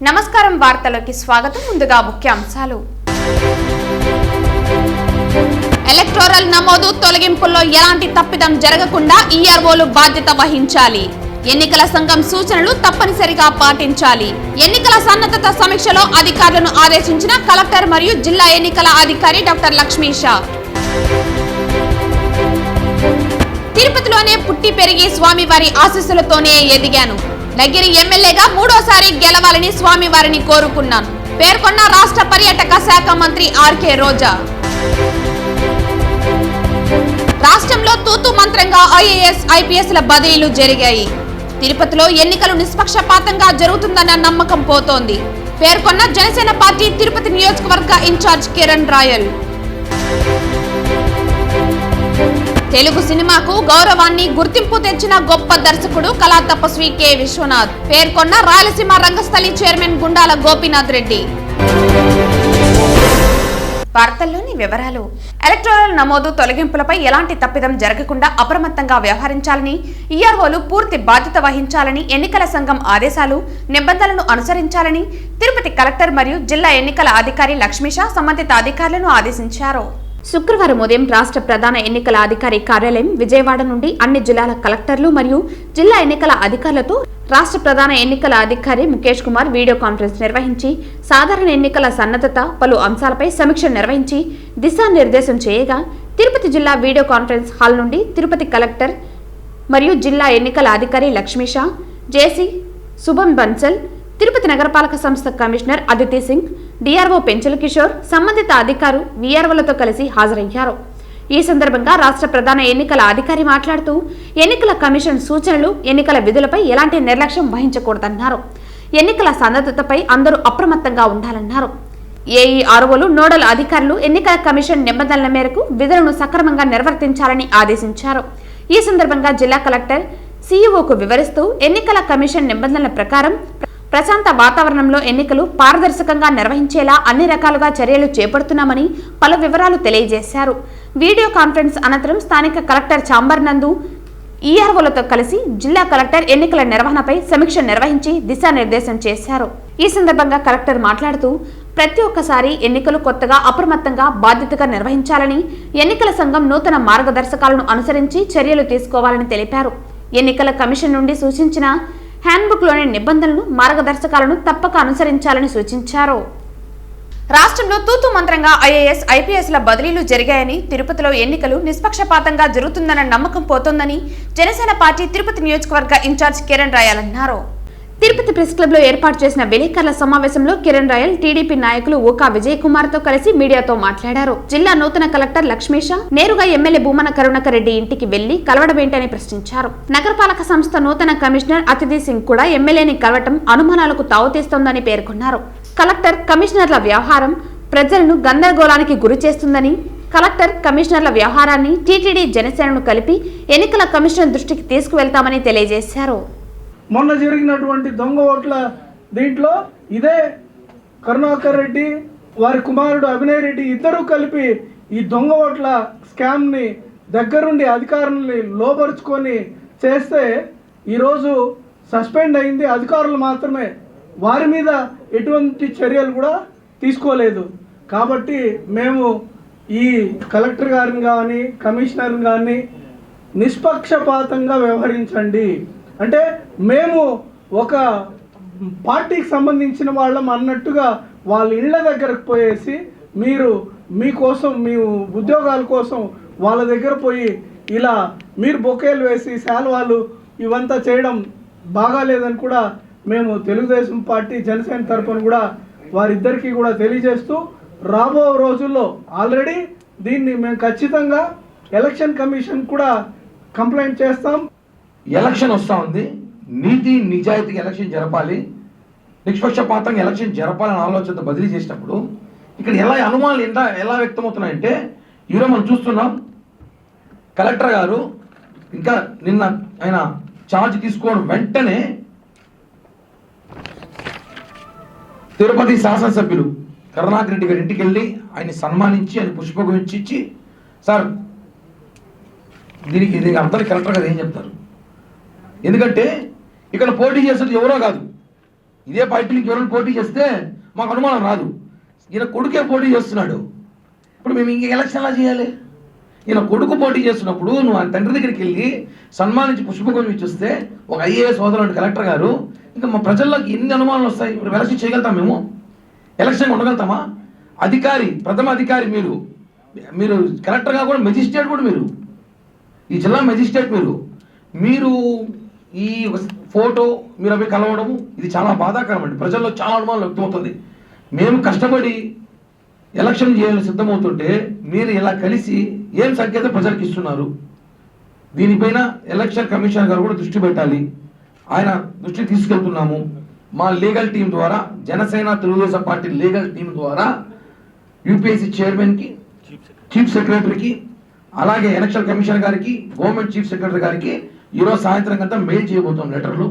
నమస్కారం వార్తలోకి స్వాగతం. ముందుగా ముఖ్యాంశాలు. ఎలక్టోరల్ నమోదు తొలగింపుల్లో ఎలాంటి తప్పిదం జరగకుండా ఈఆర్ఓలు బాధ్యత వహించాలి. ఎన్నికల సంఘం సూచనలు తప్పనిసరిగా పాటించాలి. ఎన్నికల సన్నద్ధత సమీక్షలో అధికారులను ఆదేశించిన కలెక్టర్ మరియు జిల్లా ఎన్నికల అధికారి డాక్టర్ లక్ష్మీషా. తిరుపతిలోనే పుట్టి పెరిగి స్వామివారి ఆశీస్సులతోనే ఎదిగాను. నగిరి ఎమ్మెల్యేగా మూడోసారి గెలవాలని స్వామివారిని కోరుకున్నాను పేర్కొన్న రాష్ట్ర పర్యాటక శాఖ మంత్రి ఆర్కే రోజా. రాష్ట్రంలో తూతు మంత్రంగా ఐఏఎస్ ఐపీఎస్ల బదిలీలు జరిగాయి. తిరుపతిలో ఎన్నికలు నిష్పక్షపాతంగా జరుగుతుందన్న నమ్మకం పోతోంది పేర్కొన్న జనసేన పార్టీ తిరుపతి నియోజకవర్గ ఇన్ఛార్జ్ కిరణ్ రాయల్. తెలుగు సినిమాకు గౌరవాన్ని గుర్తింపు తెచ్చిన గొప్ప దర్శకుడు కళా తపస్వి కె విశ్వనాథ్ పేర్కొన్న రాయలసీమ రంగస్థలి చైర్మన్ గుండాల గోపీనాథ్ రెడ్డి. వార్తల్లోని వివరాలు. ఎలక్టోరల్ నమోదు తొలగింపులపై ఎలాంటి తప్పిదం జరగకుండా అప్రమత్తంగా వ్యవహరించాలని, ఈఆర్ఓలు పూర్తి బాధ్యత వహించాలని ఎన్నికల సంఘం ఆదేశాలు, నిబంధనలను అనుసరించాలని తిరుపతి కలెక్టర్ మరియు జిల్లా ఎన్నికల అధికారి లక్ష్మీషా సంబంధిత అధికారులను ఆదేశించారు. శుక్రవారం ఉదయం రాష్ట్ర ప్రధాన ఎన్నికల అధికారి కార్యాలయం విజయవాడ నుండి అన్ని జిల్లాల కలెక్టర్లు మరియు జిల్లా ఎన్నికల అధికారులతో రాష్ట్ర ప్రధాన ఎన్నికల అధికారి ముఖేష్ కుమార్ వీడియో కాన్ఫరెన్స్ నిర్వహించి సాధారణ ఎన్నికల సన్నద్ధత పలు అంశాలపై సమీక్ష నిర్వహించి దిశానిర్దేశం చేయగా, తిరుపతి జిల్లా వీడియో కాన్ఫరెన్స్ హాల్ నుండి తిరుపతి కలెక్టర్ మరియు జిల్లా ఎన్నికల అధికారి లక్ష్మీషా, జేసీ శుభం బన్సల్, తిరుపతి నగరపాలక సంస్థ కమిషనర్ అదితి సింగ్, డిఆర్ఓ పెంచల కిషోర్ సంబంధిత అధికారు వీఆర్ఓలతో కలిసి హాజరయ్యారు. ఈ సందర్భంగా రాష్ట్ర ప్రధాన ఎన్నికల అధికారి మాట్లాడుతూ ఎన్నికల కమిషన్ సూచనలు, ఎన్నికల విధులపై ఎలాంటి నిర్లక్ష్యం వహించకూడదన్నారు. ఎన్నికల సన్నద్ధతపై అందరూ అప్రమత్తంగా ఉండాలన్నారు. ఏఈఆర్ఓలు, నోడల్ అధికారులు ఎన్నికల కమిషన్ నిబంధనల మేరకు విధులను సక్రమంగా నిర్వర్తించాలని ఆదేశించారు. ఈ సందర్భంగా జిల్లా కలెక్టర్ సీఈఓకు వివరిస్తూ ఎన్నికల కమిషన్ నిబంధనల ప్రకారం ప్రశాంత వాతావరణంలో ఎన్నికలు పారదర్శకంగా నిర్వహించేలా అన్ని రకాలుగా చర్యలు చేపడుతున్నామని పలు వివరాలు తెలియజేశారు. వీడియో కాన్ఫరెన్స్ అనంతరం స్థానిక కలెక్టర్ ఛాంబర్ నందు ఈఆర్ఓలతో కలిసి జిల్లా కలెక్టర్ ఎన్నికల నిర్వహణపై సమీక్ష నిర్వహించి దిశానిర్దేశం చేశారు. ఈ సందర్భంగా కలెక్టర్ మాట్లాడుతూ ప్రతి ఒక్కసారి ఎన్నికలు కొత్తగా, అప్రమత్తంగా, బాధ్యతగా నిర్వహించాలని, ఎన్నికల సంఘం నూతన మార్గదర్శకాలను అనుసరించి చర్యలు తీసుకోవాలని తెలిపారు. ఎన్నికల కమిషన్ నుండి సూచించిన హ్యాండ్బుక్ లోని నిబంధనలను, మార్గదర్శకాలను తప్పక అనుసరించాలని సూచించారు. రాష్ట్రంలో తూతు మంత్రంగా ఐఏఎస్ ఐపీఎస్ల బదిలీలు జరిగాయని, తిరుపతిలో ఎన్నికలు నిష్పక్షపాతంగా జరుగుతుందన్న నమ్మకం పోతోందని జనసేన పార్టీ తిరుపతి నియోజకవర్గ ఇన్ఛార్జ్ కిరణ్ రాయల్ అన్నారు. తిరుపతి ప్రెస్ క్లబ్ లో ఏర్పాటు చేసిన విలేకరుల సమావేశంలో కిరణ్ రాయల్ టీడీపీ నాయకులు ఓకా విజయ్ కుమార్ తో కలిసి మీడియాతో మాట్లాడారు. జిల్లా నూతన కలెక్టర్ లక్ష్మీషా నేరుగా ఎమ్మెల్యే భూమన కరుణాకర్ రెడ్డి ఇంటికి వెళ్లి కలవడమేంటని ప్రశ్నించారు. నగరపాలక సంస్థ నూతన కమిషనర్ అతిథి సింగ్ కూడా ఎమ్మెల్యేని కలవటం అనుమానాలకు తావుతీస్తోందని పేర్కొన్నారు. కలెక్టర్, కమిషనర్ల వ్యవహారం ప్రజలను గందరగోళానికి గురి చేస్తుందని, కలెక్టర్, కమిషనర్ల వ్యవహారాన్ని టీటీడీ, జనసేనను కలిపి ఎన్నికల కమిషనర్ దృష్టికి తీసుకువెళ్తామని తెలియజేశారు. మొన్న జరిగినటువంటి దొంగ ఓట్ల దీంట్లో ఇదే కరుణాకర్ రెడ్డి, వారి కుమారుడు అభినయ్ రెడ్డి ఇద్దరూ కలిపి ఈ దొంగ ఓట్ల స్కామ్ని దగ్గరుండి అధికారుల్ని లోపరుచుకొని చేస్తే ఈరోజు సస్పెండ్ అయింది. అధికారులు మాత్రమే, వారి మీద ఎటువంటి చర్యలు కూడా తీసుకోలేదు. కాబట్టి మేము ఈ కలెక్టర్ గారిని కానీ, కమిషనర్ని కానీ నిష్పక్షపాతంగా వ్యవహరించండి, అంటే మేము ఒక పార్టీకి సంబంధించిన వాళ్ళం అన్నట్టుగా వాళ్ళ ఇళ్ల దగ్గరకు పోయేసి మీకోసం, మీ ఉద్యోగాల కోసం వాళ్ళ దగ్గర పోయి ఇలా మీరు బొకేలు వేసి శాల్వాలు ఇవంతా చేయడం బాగాలేదని కూడా మేము తెలుగుదేశం పార్టీ, జనసేన తరఫున కూడా వారిద్దరికీ కూడా తెలియజేస్తూ, రాబో రోజుల్లో ఆల్రెడీ దీన్ని మేము ఖచ్చితంగా ఎలక్షన్ కమిషన్ కూడా కంప్లైంట్ చేస్తాం. ఎలక్షన్ వస్తూ ఉంది, నీతి నిజాయితీగా ఎలక్షన్ జరపాలి, నిష్పక్షపాతంగా ఎలక్షన్ జరపాలని ఆలోచనతో బదిలీ చేసినప్పుడు ఇక్కడ అనుమానాలు ఎలా వ్యక్తమవుతున్నాయంటే, ఈరోజు మనం చూస్తున్నాం కలెక్టర్ గారు ఇంకా నిన్న ఆయన ఛార్జ్ తీసుకోవడం వెంటనే తిరుపతి శాసనసభ్యులు కరుణాకర్ రెడ్డి గారి ఇంటికి వెళ్ళి ఆయన్ని సన్మానించి, ఆయన పుష్పగుచ్చి ఇచ్చి, సార్ దీనికి అందరి కలెక్టర్ గారు ఏం చెప్తారు? ఎందుకంటే ఇక్కడ పోటీ చేసేది ఎవరో కాదు, ఇదే పార్టీకి ఎవరైనా పోటీ చేస్తే మాకు అనుమానం రాదు. ఈయన కొడుకే పోటీ చేస్తున్నాడు, ఇప్పుడు మేము ఇంక ఎలక్షన్ ఎలా చేయాలి? ఈయన కొడుకు పోటీ చేస్తున్నప్పుడు నువ్వు ఆయన తండ్రి దగ్గరికి వెళ్ళి సన్మానించి పుష్పగుచ్చం ఇచ్చిస్తే ఒక ఐఏఎస్ సోదరుడు కలెక్టర్ గారు, ఇంకా మా ప్రజల్లోకి ఎన్ని అనుమానాలు వస్తాయి? ఇప్పుడు ఎలక్షన్ చేయగలుగుతాం మేము? ఎలక్షన్ ఉండగలుగుతామా? అధికారి, ప్రథమ అధికారి మీరు కలెక్టర్గా కూడా మెజిస్ట్రేట్ కూడా మీరు, ఈ జిల్లా మెజిస్ట్రేట్ మీరు ఈ ఫోటో మీరు అవి కలవడము ఇది చాలా బాధాకరం అండి. ప్రజల్లో చాలా అనుమానం వ్యక్తమవుతుంది. మేము కష్టపడి ఎలక్షన్ చేయాలని సిద్ధమవుతుంటే మీరు ఇలా కలిసి ఏం సంకేతం ప్రజలకు ఇస్తున్నారు? దీనిపైన ఎలక్షన్ కమిషనర్ గారు కూడా దృష్టి పెట్టాలి. ఆయన దృష్టి తీసుకెళ్తున్నాము. మా లీగల్ టీం ద్వారా, Janasena Telugu Desam party legal team ద్వారా యూపీఎస్సీ చైర్మన్కి, చీఫ్ సెక్రటరీకి, అలాగే ఎలక్షన్ కమిషనర్ గారికి, గవర్నమెంట్ చీఫ్ సెక్రటరీ గారికి ఈరోజు సాయంత్రం అంతా మెయిల్ చేయబోతాం లెటర్లు.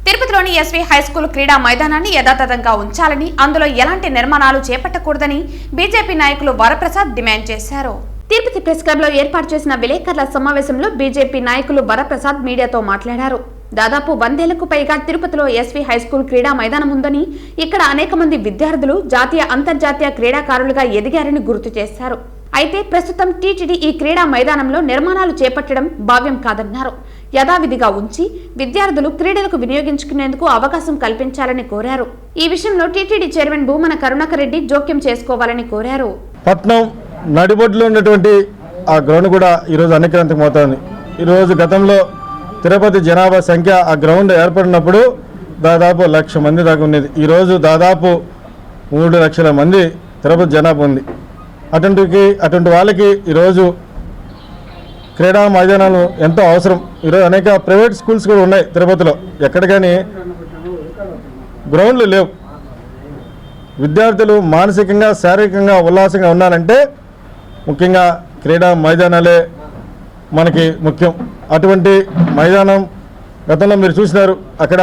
తిరుపతిలోని ఎస్వి హైస్కూల్ క్రీడా మైదానాన్ని యథాతథంగా ఉంచాలని, అందులో ఎలాంటి నిర్మాణాలు చేపట్టకూడదని బీజేపీ నాయకులు వరప్రసాద్ డిమాండ్ చేశారు. తిరుపతి ప్రెస్ క్లబ్ లో ఏర్పాటు చేసిన విలేకరుల సమావేశంలో బీజేపీ నాయకులు వరప్రసాద్ మీడియాతో మాట్లాడారు. దాదాపు 100 ఏళ్లకు పైగా తిరుపతిలో ఎస్వి హైస్కూల్ క్రీడా మైదానం ఉందని, ఇక్కడ అనేక మంది విద్యార్థులు జాతీయ అంతర్జాతీయ క్రీడాకారులుగా ఎదిగారని గుర్తు చేశారు. అయితే ప్రస్తుతం టీటీడీ ఈ క్రీడా మైదానంలో నిర్మాణాలు చేపట్టడం భావ్యం కాదన్నారు. యథావిధిగా ఉంచి విద్యార్థులు క్రీడలకు వినియోగించుకునేందుకు అవకాశం కల్పించాలని కోరారు. ఈ విషయంలో టీటీడీ చైర్మన్ భూమన కరుణాకర్ రెడ్డి జోక్యం చేసుకోవాలని కోరారు. పట్నం నడిబొడ్డులో ఉన్నటువంటి ఆ గ్రౌండ్ కూడా ఈరోజు అన్నికరంతమవుతోంది. ఈరోజు గతంలో తిరుపతి జనాభా సంఖ్య ఆ గ్రౌండ్ ఏర్పడినప్పుడు దాదాపు 1,00,000 మంది దాకా ఉండేది. ఈరోజు దాదాపు 3 లక్షల మంది తిరుపతి జనాభా ఉంది. అటువంటి వాళ్ళకి ఈరోజు క్రీడా మైదానాలు ఎంతో అవసరం. ఈరోజు అనేక ప్రైవేట్ స్కూల్స్ కూడా ఉన్నాయి తిరుపతిలో, ఎక్కడ కానీ గ్రౌండ్లు లేవు. విద్యార్థులు మానసికంగా, శారీరకంగా ఉల్లాసంగా ఉన్నారంటే ముఖ్యంగా క్రీడా మైదానాలే మనకి ముఖ్యం. అటువంటి మైదానం గతంలో మీరు చూసినారు, అక్కడ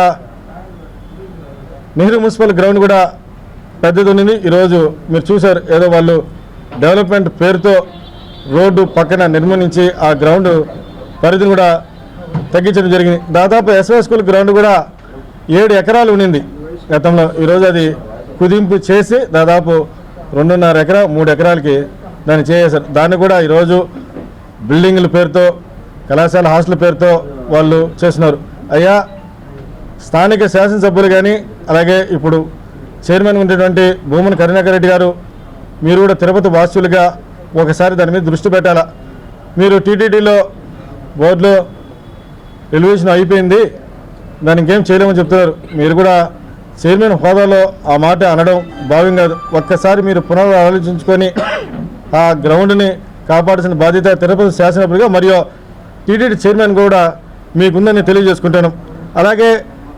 నెహ్రూ మున్సిపల్ గ్రౌండ్ కూడా పెద్దది ఉంది. ఈరోజు మీరు చూశారు, ఏదో వాళ్ళు డెవలప్మెంట్ పేరుతో రోడ్డు పక్కన నిర్మించి ఆ గ్రౌండ్ పరిధిని కూడా తగ్గించడం జరిగింది. దాదాపు ఎస్వై స్కూల్ గ్రౌండ్ కూడా 7 ఎకరాలు ఉండింది గతంలో. ఈరోజు అది కుదింపు చేసి దాదాపు 2.5 ఎకరా 3 ఎకరాలకి దాన్ని చేసేశారు. దాన్ని కూడా ఈరోజు బిల్డింగ్ల పేరుతో, కళాశాల హాస్టల్ పేరుతో వాళ్ళు చేస్తున్నారు. అయ్యా, స్థానిక శాసనసభ్యులు కానీ అలాగే ఇప్పుడు చైర్మన్ ఉండేటువంటి భూమన కరుణాకర్ రెడ్డి గారు, మీరు కూడా తిరుపతి వాసులుగా ఒకసారి దాని మీద దృష్టి పెట్టాలా. మీరు టీటీడీలో బోర్డులో ఎలివేషన్ అయిపోయింది, దానికి ఏం చేయలేమని చెప్తున్నారు. మీరు కూడా చైర్మన్ హోదాలో ఆ మాట అనడం భావ్యం కాదు. ఒక్కసారి మీరు పునరాలోచించుకొని ఆ గ్రౌండ్ని కాపాడాల్సిన బాధ్యత తిరుపతి శాసనసభ్యులుగా మరియు టీటీడీ చైర్మన్ కూడా మీకుందని తెలియజేసుకుంటాను. అలాగే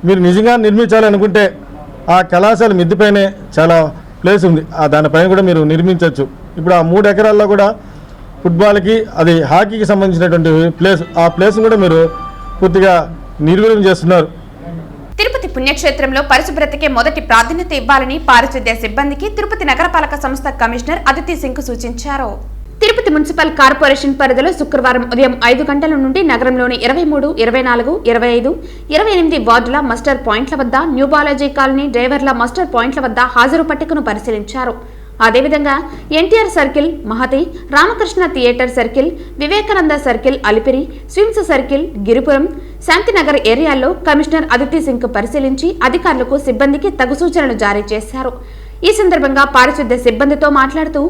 మీరు నిజంగా నిర్మించాలనుకుంటే ఆ కళాశాల మిద్దిపైనే చాలా ప్లేస్ ఉంది, దానిపైన కూడా మీరు నిర్మించవచ్చు. ఇప్పుడు ఆ 3 ఎకరాల్లో కూడా ఫుట్బాల్కి, అది హాకీకి సంబంధించినటువంటి ప్లేస్, ఆ ప్లేస్ కూడా మీరు పూర్తిగా నిర్వీర్యం చేస్తున్నారు. తిరుపతి పుణ్యక్షేత్రంలో పరిశుభ్రతకే మొదటి ప్రాధాన్యత ఇవ్వాలని పారిశుద్ధ్య సిబ్బందికి తిరుపతి నగరపాలక సంస్థ కమిషనర్ అదితి సింగ్ సూచించారు. తిరుపతి మున్సిపల్ కార్పొరేషన్ పరిధిలో శుక్రవారం ఉదయం 5 గంటల నుండి నగరంలోని 23, 24, 25, 28 వార్డుల మస్టర్ పాయింట్ల వద్ద, న్యూ బాలాజీ కాలనీ డ్రైవర్ల మస్టర్ పాయింట్ల వద్ద హాజరు పట్టికను పరిశీలించారు. అదేవిధంగా NTR circle, Mahati, Ramakrishna theatre circle, Vivekananda circle, Alipiri, SVIMS circle, Giripuram, Shantinagar ఏరియాల్లో కమిషనర్ అదితి సింగ్ పరిశీలించి అధికారులకు, సిబ్బందికి తగు సూచనలు జారీ చేశారు. ఈ సందర్భంగా పారిశుద్ధ్య సిబ్బందితో మాట్లాడుతూ,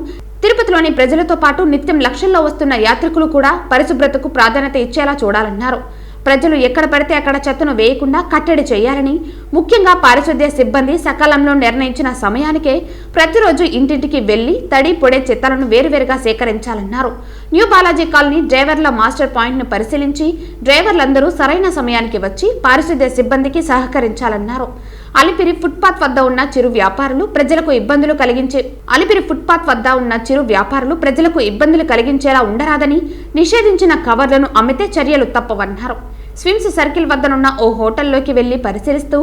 తిరుపతిలోని ప్రజలతో పాటు నిత్యం లక్షల్లో వస్తున్న యాత్రికులు కూడా పరిశుభ్రతకు ప్రాధాన్యత ఇచ్చేలా చూడాలన్నారు. ప్రజలు ఎక్కడ పడితే అక్కడ చెత్తను వేయకుండా కట్టడి చేయాలని, ముఖ్యంగా పారిశుద్ధ్య సిబ్బంది సకాలంలో నిర్ణయించిన సమయానికే ప్రతిరోజు ఇంటింటికి వెళ్లి తడి, పొడి చెత్తలను వేరువేరుగా సేకరించాలన్నారు. న్యూ బాలాజీ కాలనీ డ్రైవర్ల మాస్టర్ పాయింట్ ను పరిశీలించి డ్రైవర్లందరూ సరైన సమయానికి వచ్చి పారిశుద్ధ్య సిబ్బందికి సహకరించాలన్నారు. అలిపిరి ఫుట్పాత్ వద్ద ఉన్న చిరు వ్యాపారులు ప్రజలకు ఇబ్బందులు కలిగించేలా ఉండరాదని, నిషేధించిన కవర్లను అమ్మితే చర్యలు తప్పవన్నారు. స్విమ్స్ సర్కిల్ వద్దనున్న ఓ హోటల్లోకి వెళ్లి పరిశీలిస్తూ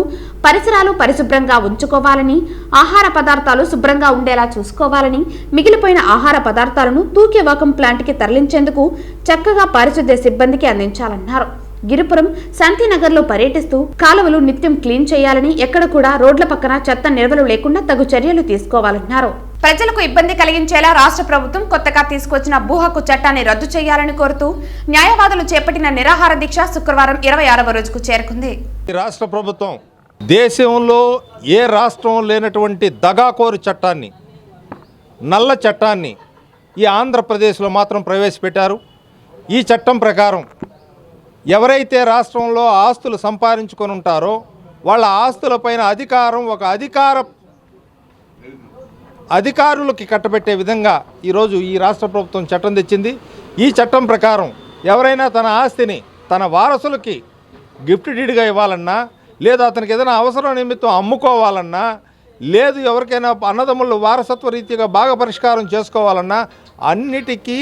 పరిసరాలు పరిశుభ్రంగా ఉంచుకోవాలని, ఆహార పదార్థాలు శుభ్రంగా ఉండేలా చూసుకోవాలని, మిగిలిపోయిన ఆహార పదార్థాలను తూకే వాకం ప్లాంట్కి తరలించేందుకు చక్కగా పారిశుద్ధ్య సిబ్బందికి అందించాలన్నారు. గిరిపురం శాంతినగర్లో పర్యటిస్తూ కాలువలు నిత్యం క్లీన్ చేయాలని, ఎక్కడ కూడా రోడ్ల పక్కన చెత్త నిల్వలు లేకుండా తగు చర్యలు తీసుకోవాలన్నారు. ప్రజలకు ఇబ్బంది కలిగించేలా రాష్ట్ర ప్రభుత్వం కొత్తగా తీసుకొచ్చిన భూ హక్కు చట్టాన్ని రద్దు చేయాలని కోరుతూ న్యాయవాదులు చేపట్టిన నిరాహార దీక్ష శుక్రవారం 26వ రోజుకు చేరుకుంది. రాష్ట్ర ప్రభుత్వం దేశంలో ఏ రాష్ట్రం లేనటువంటి దగాకోరు చట్టాన్ని, నల్ల చట్టాన్ని ఈ ఆంధ్రప్రదేశ్లో మాత్రం ప్రవేశపెట్టారు. ఈ చట్టం ప్రకారం ఎవరైతే రాష్ట్రంలో ఆస్తులు సంపాదించుకొని ఉంటారో వాళ్ళ ఆస్తులపైన అధికారం ఒక అధికారులకి కట్టబెట్టే విధంగా ఈరోజు ఈ రాష్ట్ర ప్రభుత్వం చట్టం తెచ్చింది. ఈ చట్టం ప్రకారం ఎవరైనా తన ఆస్తిని తన వారసులకి గిఫ్ట్ డీడ్గా ఇవ్వాలన్నా, లేదా అతనికి ఏదైనా అవసరం నిమిత్తం అమ్ముకోవాలన్నా, లేదు ఎవరికైనా అన్నదమ్ములు వారసత్వ రీతిగా బాగా పరిష్కారం చేసుకోవాలన్నా అన్నిటికీ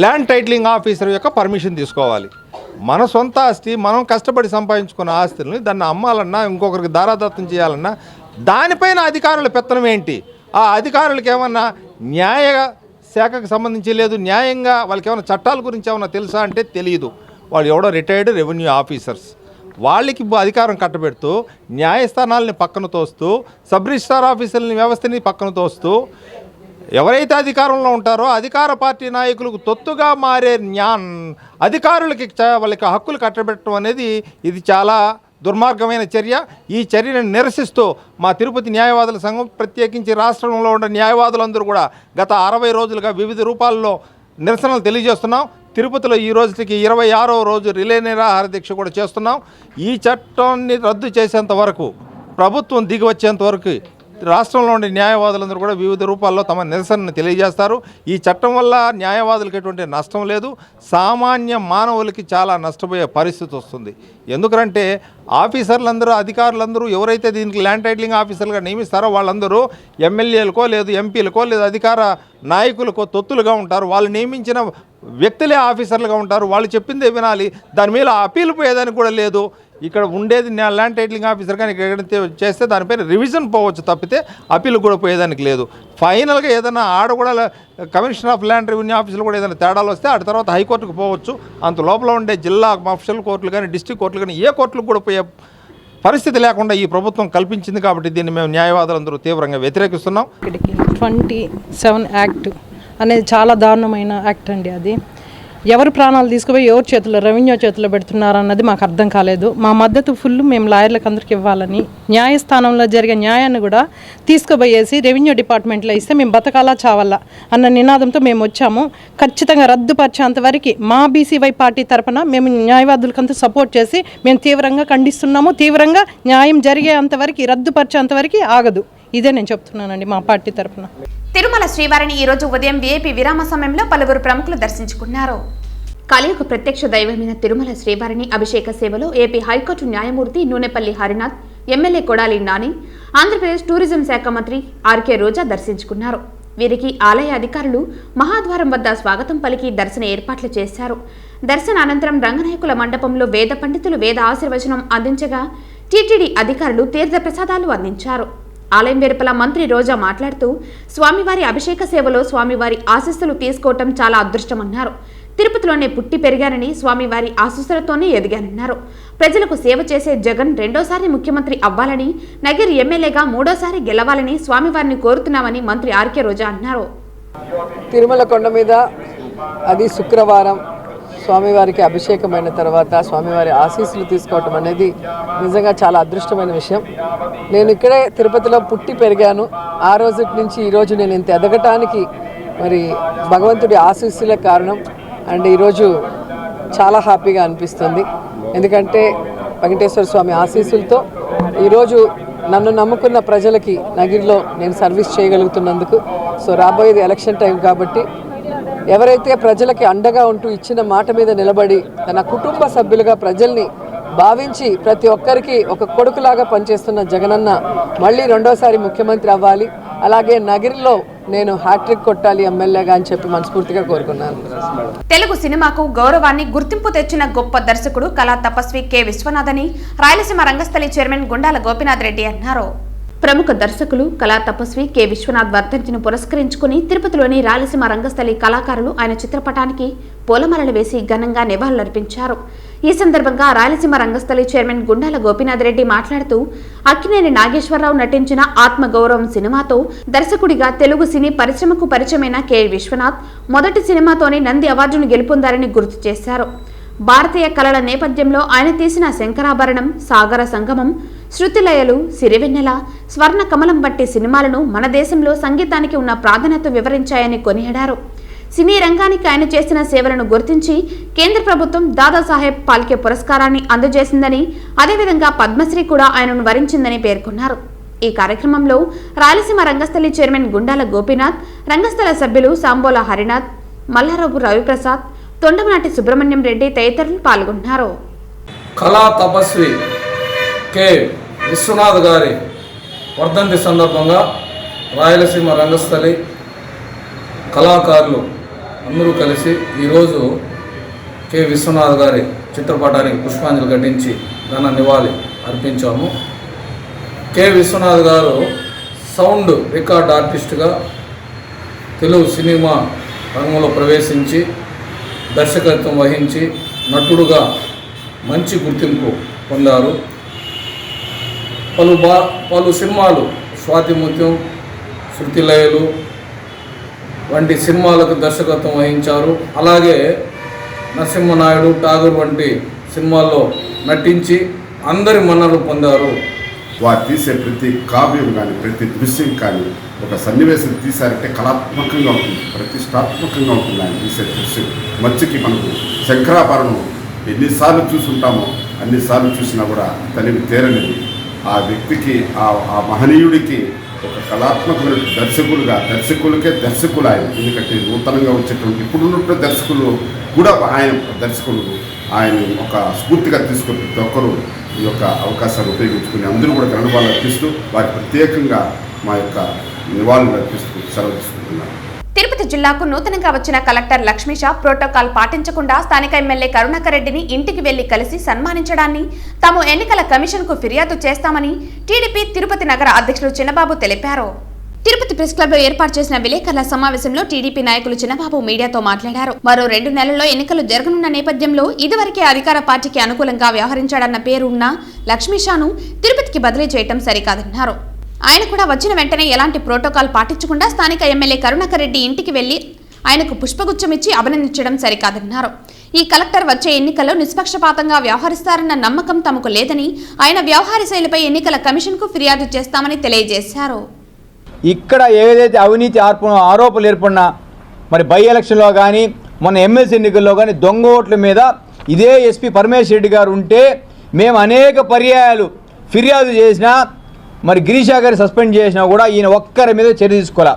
ల్యాండ్ టైటిలింగ్ ఆఫీసర్ యొక్క పర్మిషన్ తీసుకోవాలి. మన సొంత ఆస్తి, మనం కష్టపడి సంపాదించుకున్న ఆస్తుల్ని దాన్ని అమ్మాలన్నా, ఇంకొకరికి దారాదత్తం చేయాలన్నా దానిపైన అధికారుల పెత్తనం ఏంటి? ఆ అధికారులకు ఏమన్నా న్యాయ శాఖకు సంబంధించి లేదు, న్యాయంగా వాళ్ళకి ఏమైనా చట్టాల గురించి ఏమైనా తెలుసా అంటే తెలియదు. వాళ్ళు ఎవడో రిటైర్డ్ రెవెన్యూ ఆఫీసర్స్, వాళ్ళకి అధికారం కట్టబెడుతూ న్యాయస్థానాలని పక్కన తోస్తూ, సబ్ రిజిస్ట్రార్ ఆఫీసర్ని వ్యవస్థని పక్కన తోస్తూ, ఎవరైతే అధికారంలో ఉంటారో అధికార పార్టీ నాయకులకు తొత్తుగా మారే అధికారులకి వాళ్ళకి హక్కులు కట్టబెట్టడం అనేది ఇది చాలా దుర్మార్గమైన చర్య. ఈ చర్యను నిరసిస్తూ మా తిరుపతి న్యాయవాదుల సంఘం, ప్రత్యేకించి రాష్ట్రంలో ఉన్న న్యాయవాదులందరూ కూడా గత 60 రోజులుగా వివిధ రూపాల్లో నిరసనలు తెలియజేస్తున్నాం. తిరుపతిలో ఈ రోజుకి 26వ రోజు రిలే నిరాహార దీక్ష కూడా చేస్తున్నాం. ఈ చట్టాన్ని రద్దు చేసేంత వరకు, ప్రభుత్వం దిగి వచ్చేంత వరకు రాష్ట్రంలో ఉండే న్యాయవాదులందరూ కూడా వివిధ రూపాల్లో తమ నిరసనను తెలియజేస్తారు. ఈ చట్టం వల్ల న్యాయవాదులకు ఎటువంటి నష్టం లేదు, సామాన్య మానవులకి చాలా నష్టపోయే పరిస్థితి వస్తుంది. ఎందుకంటే ఆఫీసర్లందరూ, అధికారులందరూ ఎవరైతే దీనికి ల్యాండ్ టైటిలింగ్ ఆఫీసర్లుగా నియమిస్తారో వాళ్ళందరూ ఎమ్మెల్యేలకో లేదు ఎంపీలకో లేదు అధికార నాయకులకో తొత్తులుగా ఉంటారు. వాళ్ళు నియమించిన వ్యక్తులే ఆఫీసర్లుగా ఉంటారు. వాళ్ళు చెప్పిందే వినాలి. దాని మీద అప్పీల్ పోయేదానికి కూడా లేదు. ఇక్కడ ఉండేది ల్యాండ్ టైటిలింగ్ ఆఫీసర్ కానీ ఇక్కడ చేస్తే దానిపైన రివిజన్ పోవచ్చు తప్పితే అప్పీల్ కూడా పోయేదానికి లేదు. ఫైనల్గా ఏదైనా ఆడ కూడా కమిషనర్ ఆఫ్ ల్యాండ్ రెవెన్యూ ఆఫీసులు కూడా ఏదైనా తేడాలు వస్తే ఆ తర్వాత హైకోర్టుకు పోవచ్చు. అంత లోపల ఉండే జిల్లా మఫ్షల్ కోర్టులు కానీ డిస్ట్రిక్ట్ కోర్టులు కానీ ఏ కోర్టులకు కూడా పోయే పరిస్థితి లేకుండా ఈ ప్రభుత్వం కల్పించింది. కాబట్టి దీన్ని మేము న్యాయవాదులందరూ తీవ్రంగా వ్యతిరేకిస్తున్నాం. 27 యాక్ట్ అనేది చాలా దారుణమైన యాక్ట్ అండి. అది ఎవరు ప్రాణాలు తీసుకుపోయి ఎవరి చేతుల్లో, రెవెన్యూ చేతుల్లో పెడుతున్నారు అన్నది మాకు అర్థం కాలేదు. మా మద్దతు ఫుల్ మేము లాయర్లకు అందరికి ఇవ్వాలని, న్యాయస్థానంలో జరిగే న్యాయాన్ని కూడా తీసుకుపోయేసి రెవెన్యూ డిపార్ట్మెంట్లో ఇస్తే మేము బతకాలా చావాలా అన్న నినాదంతో మేము వచ్చాము. ఖచ్చితంగా రద్దుపరిచేంతవరకు మా బీసీవై పార్టీ తరఫున మేము న్యాయవాదులకంతా సపోర్ట్ చేసి మేము తీవ్రంగా ఖండిస్తున్నాము. తీవ్రంగా న్యాయం జరిగేంతవరకు, రద్దుపరిచేంతవరకు ఆగదు. ఇదే నేను చెప్తున్నానండి మా పార్టీ తరఫున. తిరుమల శ్రీవారిని ఈ రోజు ఉదయం వీఐపీ విరామ సమయంలో పలువురు ప్రముఖులు దర్శించుకున్నారు. కలియుగ ప్రత్యక్ష దైవమైన తిరుమల శ్రీవారిని అభిషేక సేవలో ఏపీ హైకోర్టు న్యాయమూర్తి నూనెపల్లి హరినాథ్, ఎమ్మెల్యే కొడాలి నాని, ఆంధ్రప్రదేశ్ టూరిజం శాఖ మంత్రి ఆర్కే రోజా దర్శించుకున్నారు. వీరికి ఆలయ అధికారులు మహాద్వారం వద్ద స్వాగతం పలికి దర్శన ఏర్పాట్లు చేశారు. దర్శన అనంతరం రంగనాయకుల మండపంలో వేద పండితులు వేద ఆశీర్వచనం అందించగా టీటీడీ అధికారులు తీర్థ ప్రసాదాలు అందించారు. ఆలయం వెలుపల మంత్రి రోజా మాట్లాడుతూ స్వామివారి అభిషేక సేవలో స్వామివారి ఆశీస్సులు తీసుకోవటం చాలా అదృష్టమన్నారు. తిరుపతిలోనే పుట్టి పెరిగానని, స్వామివారి ఆశీస్సులతోనే ఎదిగానన్నారు. ప్రజలకు సేవ చేసే జగన్ రెండోసారి ముఖ్యమంత్రి అవ్వాలని, నగిరి ఎమ్మెల్యేగా మూడోసారి గెలవాలని స్వామివారిని కోరుతున్నామని మంత్రి ఆర్కే రోజా అన్నారు. తిరుమల కొండ మీద అది శుక్రవారం స్వామివారికి అభిషేకమైన తర్వాత స్వామివారి ఆశీస్సులు తీసుకోవటం అనేది నిజంగా చాలా అదృష్టమైన విషయం. నేను ఇక్కడే తిరుపతిలో పుట్టి పెరిగాను. ఆ రోజు నుంచి ఈరోజు నేను ఇంత ఎదగటానికి మరి భగవంతుడి ఆశీస్సులే కారణం. అండ్ ఈరోజు చాలా హ్యాపీగా అనిపిస్తుంది. ఎందుకంటే వెంకటేశ్వర స్వామి ఆశీస్సులతో ఈరోజు నన్ను నమ్ముకున్న ప్రజలకి నగిరిలో నేను సర్వీస్ చేయగలుగుతున్నందుకు. సో రాబోయేది ఎలక్షన్ టైం కాబట్టి ఎవరైతే ప్రజలకి అండగా ఉంటూ ఇచ్చిన మాట మీద నిలబడి తన కుటుంబ సభ్యులుగా ప్రజల్ని భావించి ప్రతి ఒక్కరికి ఒక కొడుకులాగా పనిచేస్తున్న జగనన్న మళ్ళీ రెండోసారి ముఖ్యమంత్రి అవ్వాలి. అలాగే నగిరిలో నేను హ్యాట్రిక్ కొట్టాలి ఎమ్మెల్యేగా అని చెప్పి మనస్ఫూర్తిగా కోరుకున్నాను. తెలుగు సినిమాకు గౌరవాన్ని, గుర్తింపు తెచ్చిన గొప్ప దర్శకుడు కళా తపస్వి కె విశ్వనాథ్ అని రాయలసీమ రంగస్థలి చైర్మన్ గుండాల గోపీనాథ్ రెడ్డి అన్నారు. ప్రముఖ దర్శకులు కళా తపస్వి కె విశ్వనాథ్ వర్ధంతిని పురస్కరించుకుని తిరుపతిలోని రాయలసీమ రంగస్థలి కళాకారులు ఆయన చిత్రపటానికి పూలమాలలు వేసి ఘనంగా నివాళులర్పించారు. ఈ సందర్భంగా రాయలసీమ రంగస్థలి చైర్మన్ గుండాల గోపీనాథ్ రెడ్డి మాట్లాడుతూ అక్కినేని నాగేశ్వరరావు నటించిన ఆత్మగౌరవం సినిమాతో దర్శకుడిగా తెలుగు సినీ పరిశ్రమకు పరిచయమైన కె విశ్వనాథ్ మొదటి సినిమాతోనే నంది అవార్డును గెలుపొందారని గుర్తు చేశారు. భారతీయ కళల నేపథ్యంలో ఆయన తీసిన శంకరాభరణం, సాగర సంగమం, శృతిలయలు, సిరివెన్నెల, స్వర్ణ కమలం వంటి సినిమాలను మన దేశంలో సంగీతానికి ఉన్న ప్రాధాన్యత వివరించాయని కొనియాడారు. సినీ రంగానికి ఆయన చేసిన సేవలను గుర్తించి కేంద్ర ప్రభుత్వం దాదాసాహెబ్ ఫాల్కే పురస్కారాన్ని అందజేసిందని, అదేవిధంగా పద్మశ్రీ కూడా ఆయనను వరించిందని పేర్కొన్నారు. ఈ కార్యక్రమంలో రాయలసీమ రంగస్థలి చైర్మన్ గుండాల గోపీనాథ్, రంగస్థల సభ్యులు సాంబోల హరినాథ్, మల్లారపు రవిప్రసాద్, తొండమనాటి సుబ్రహ్మణ్యం రెడ్డి తదితరులు పాల్గొన్నారు. కళా తపస్వి కె విశ్వనాథ్ గారి వర్ధంతి సందర్భంగా రాయలసీమ రంగస్థలి కళాకారులు అందరూ కలిసి ఈరోజు కె విశ్వనాథ్ గారి చిత్రపటానికి పుష్పాంజలి ఘటించి ఘన నివాళి అర్పించాము. కె విశ్వనాథ్ గారు సౌండ్ రికార్డ్ ఆర్టిస్టుగా తెలుగు సినిమా రంగంలో ప్రవేశించి దర్శకత్వం వహించి నటుడుగా మంచి గుర్తింపు పొందారు. పలు సినిమాలు స్వాతిముత్యం, శృతిలయలు వంటి సినిమాలకు దర్శకత్వం వహించారు. అలాగే నరసింహనాయుడు, ఠాగూర్ వంటి సినిమాల్లో నటించి అందరి మన్ననలు పొందారు. వారు తీసే ప్రతి కావ్యం కానీ ప్రతి దృశ్యం కానీ ఒక సన్నివేశం తీశారంటే కళాత్మకంగా ఉంటుంది, ప్రతిష్టాత్మకంగా ఉంటుంది. ఆయన తీసే దృశ్యం మధ్యకి మనకు శంకరాభరణం ఎన్నిసార్లు చూసుంటామో అన్నిసార్లు చూసినా కూడా తనివి తీరనిది. ఆ వ్యక్తికి ఆ మహనీయుడికి ఒక కళాత్మకమైన దర్శకులకే దర్శకులు ఆయన. ఎందుకంటే నూతనంగా వచ్చేటువంటి ఇప్పుడున్నటువంటి దర్శకులు కూడా ఆయన దర్శకులు ఆయన ఒక స్ఫూర్తిగా తీసుకుని ప్రతి ఒక్కరూ ఈ యొక్క అవకాశాన్ని ఉపయోగించుకుని అందరూ కూడా ఘననివాళులు అర్పిస్తూ వారికి ప్రత్యేకంగా మా యొక్క నివాళులు అర్పిస్తూ సెలవు తీసుకుంటున్నారు. తిరుపతి జిల్లాకు నూతనంగా వచ్చిన కలెక్టర్ లక్ష్మీష ప్రోటోకాల్ పాటించకుండా స్థానిక ఎమ్మెల్యే కరుణాకర్ రెడ్డిని ఇంటికి వెళ్లి కలిసి సన్మానించడాన్ని తాము ఎన్నికల కమిషన్ కు ఫిర్యాదు చేస్తామని టీడీపీ తిరుపతి నగర అధ్యక్షులు చిన్నబాబు తెలిపారు. తిరుపతి ప్రెస్ క్లబ్ లో ఏర్పాటు చేసిన విలేకరుల సమావేశంలో టీడీపీ నాయకులు చిన్నబాబు మీడియాతో మాట్లాడారు. మరో 2 నెలల్లో ఎన్నికలు జరగనున్న నేపథ్యంలో ఇదివరకే అధికార పార్టీకి అనుకూలంగా వ్యవహరించాడన్న పేరు ఉన్న లక్ష్మీషాను తిరుపతికి బదిలీ చేయడం సరికాదన్నారు. ఆయన కూడా వచ్చిన వెంటనే ఎలాంటి ప్రోటోకాల్ పాటించకుండా స్థానిక ఎమ్మెల్యే కరుణాకర్ రెడ్డి ఇంటికి వెళ్లి ఆయనకు పుష్పగుచ్చం ఇచ్చి అభినందించడం సరికాదన్నారు. ఈ కలెక్టర్ వచ్చే ఎన్నికల్లో నిష్పక్షపాతంగా వ్యవహరిస్తారన్న నమ్మకం తమకు లేదని, ఆయన వ్యవహార శైలిపై ఎన్నికల కమిషన్ కు ఫిర్యాదు చేస్తామని తెలియజేశారు. ఇక్కడ ఏదైతే అవినీతి ఆరోపణలు ఏర్పడినా మరి బై ఎలక్షన్లో కానీ మొన్న ఎమ్మెల్సీ ఎన్నికల్లో కానీ దొంగ ఓట్ల మీద ఇదే ఎస్పీ పరమేశ్వర్ రెడ్డి గారు ఉంటే మేము అనేక పర్యాయాలు ఫిర్యాదు చేసినా మరి గిరీషా గారిని సస్పెండ్ చేసినా కూడా ఈయన ఒక్కరి మీద చర్య తీసుకోవాలి.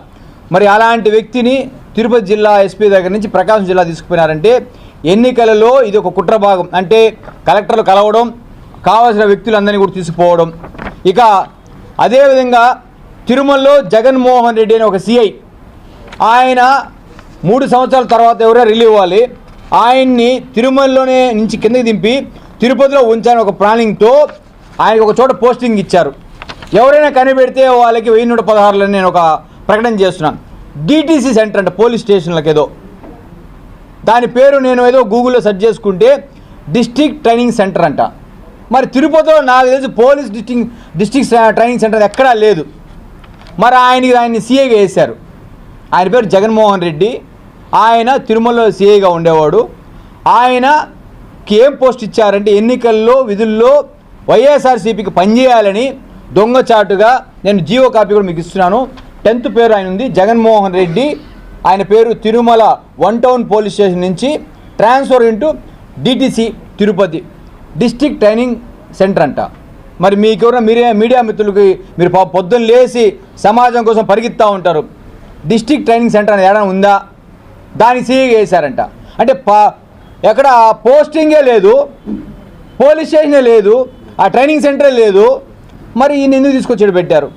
మరి అలాంటి వ్యక్తిని తిరుపతి జిల్లా ఎస్పీ దగ్గర నుంచి ప్రకాశం జిల్లా తీసుకుపోయినారంటే ఎన్నికలలో ఇది ఒక కుట్ర భాగం. అంటే కలెక్టర్లు కలవడం, కావాల్సిన వ్యక్తులందరినీ కూడా తీసుకుపోవడం. ఇక అదేవిధంగా తిరుమలలో జగన్మోహన్ రెడ్డి అనే ఒక సిఐ, ఆయన 3 సంవత్సరాల తర్వాత ఎవరైనా రిలీవ్ అవ్వాలి, ఆయన్ని తిరుమలలోనే నుంచి కిందకి దింపి తిరుపతిలో ఉంచాలని ఒక ప్లానింగ్తో ఆయనకు ఒక చోట పోస్టింగ్ ఇచ్చారు. ఎవరైనా కనిపెడితే వాళ్ళకి 1116 నేను ఒక ప్రకటన చేస్తున్నాను. డిటిసి సెంటర్ అంటే పోలీస్ స్టేషన్లకు ఏదో దాని పేరు నేను ఏదో గూగుల్లో సెర్చ్ చేసుకుంటే డిస్ట్రిక్ట్ ట్రైనింగ్ సెంటర్ అంట. మరి తిరుపతిలో నాకు తెలిసి పోలీస్ డిస్ట్రిక్ట్ ట్రైనింగ్ సెంటర్ ఎక్కడా లేదు. మరి ఆయన్ని సీఐగా వేశారు. ఆయన పేరు జగన్మోహన్ రెడ్డి. ఆయన తిరుమలలో సీఐగా ఉండేవాడు. ఆయనకి ఏం పోస్ట్ ఇచ్చారంటే ఎన్నికల్లో విధుల్లో వైఎస్ఆర్సీపీకి పనిచేయాలని దొంగచాటుగా, నేను జీవో కాపీ కూడా మీకు ఇస్తున్నాను, 10th పేరు ఆయన ఉంది, జగన్మోహన్ రెడ్డి. ఆయన పేరు తిరుమల 1 టౌన్ పోలీస్ స్టేషన్ నుంచి transfer into DTC Tirupati district training centre అంట. మరి మీకెవరైనా మీడియా మిత్రులకి మీరు పొద్దున్న లేచి సమాజం కోసం పరిగెత్తా ఉంటారు. డిస్ట్రిక్ట్ ట్రైనింగ్ సెంటర్ అనేది ఏదైనా ఉందా? దానికి సీగా వేశారంట. అంటే ఎక్కడ పోస్టింగే లేదు, పోలీస్ స్టేషనే లేదు, ఆ ట్రైనింగ్ సెంటరే లేదు. మరి ఈయన ఎందుకు తీసుకొచ్చి పెట్టారు?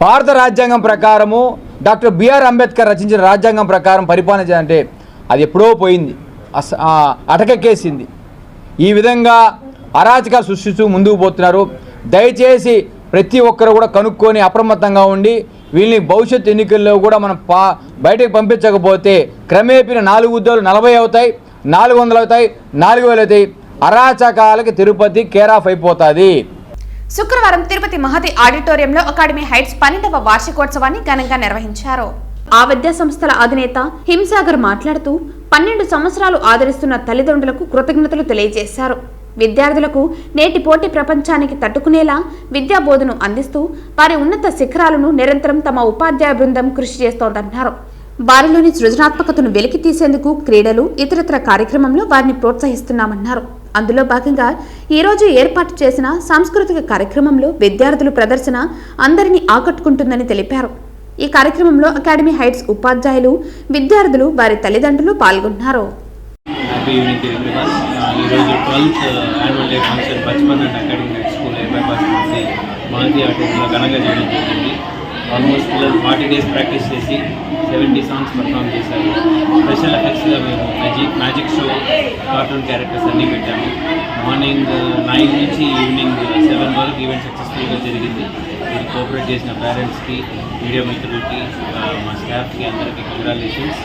భారత రాజ్యాంగం ప్రకారము డాక్టర్ బిఆర్ అంబేద్కర్ రచించిన రాజ్యాంగం ప్రకారం పరిపాలన చేయాలంటే అది ఎప్పుడో పోయింది, అటకెక్కేసింది. ఈ విధంగా అరాచకాలు సృష్టిస్తూ ముందుకు పోతున్నారు. దయచేసి ప్రతి ఒక్కరు కూడా కనుక్కొని అప్రమత్తంగా ఉండి వీళ్ళని భవిష్యత్తు ఎన్నికల్లో కూడా మనం బయటకు పంపించకపోతే క్రమేపీన 4 ఉద్యోగాలు 40 అవుతాయి, 400 అవుతాయి, 4000 అవుతాయి. అరాచకాలకి తిరుపతి కేర్ ఆఫ్ అయిపోతుంది. శుక్రవారం తిరుపతి మహతి ఆడిటోరియంలో అకాడమీ హైట్స్ 12వ వార్షికోత్సవాన్ని ఘనంగా నిర్వహించారు. ఆ విద్యా సంస్థల అధినేత హింసాగర్ మాట్లాడుతూ 12 సంవత్సరాలు ఆదరిస్తున్న తల్లిదండ్రులకు కృతజ్ఞతలు తెలియజేశారు. విద్యార్థులకు నేటి పోటీ ప్రపంచానికి తట్టుకునేలా విద్యా బోధను అందిస్తూ వారి ఉన్నత శిఖరాలను నిరంతరం తమ ఉపాధ్యాయ బృందం కృషి చేస్తోందన్నారు. వారిలోని సృజనాత్మకతను వెలికి తీసేందుకు క్రీడలు, ఇతరత్ర కార్యక్రమంలో వారిని ప్రోత్సహిస్తున్నామన్నారు. అందులో భాగంగా ఈరోజు ఏర్పాటు చేసిన సాంస్కృతిక కార్యక్రమంలో విద్యార్థుల ప్రదర్శన అందరినీ ఆకట్టుకుంటుందని తెలిపారు. ఈ కార్యక్రమంలో అకాడమీ హైట్స్ ఉపాధ్యాయులు, విద్యార్థులు, వారి తల్లిదండ్రులు పాల్గొన్నారు. Happy evening everyone. ఈరోజు 12th annual day function Bachpan and academy height school bypass నుంచి మహతి ఆర్టిస్ట్లో ఘనంగా చేయడం జరిగింది. ఆల్మోస్ట్ పిల్లలు 40 days ప్రాక్టీస్ చేసి 70 సాంగ్స్ పర్ఫామ్ చేశారు. స్పెషల్ ఎఫెక్ట్స్గా మేము మ్యాజిక్ షో, కార్టూన్ క్యారెక్టర్స్ అన్నీ పెట్టాము. మార్నింగ్ 9 నుంచి ఈవినింగ్ 7 వరకు ఈవెంట్ సక్సెస్ఫుల్గా జరిగింది. ఇది కోఆపరేట్ చేసిన పేరెంట్స్కి, మీడియా మిత్రులకి, మా స్టాఫ్కి అందరికీ కంగ్రాచులేషన్స్.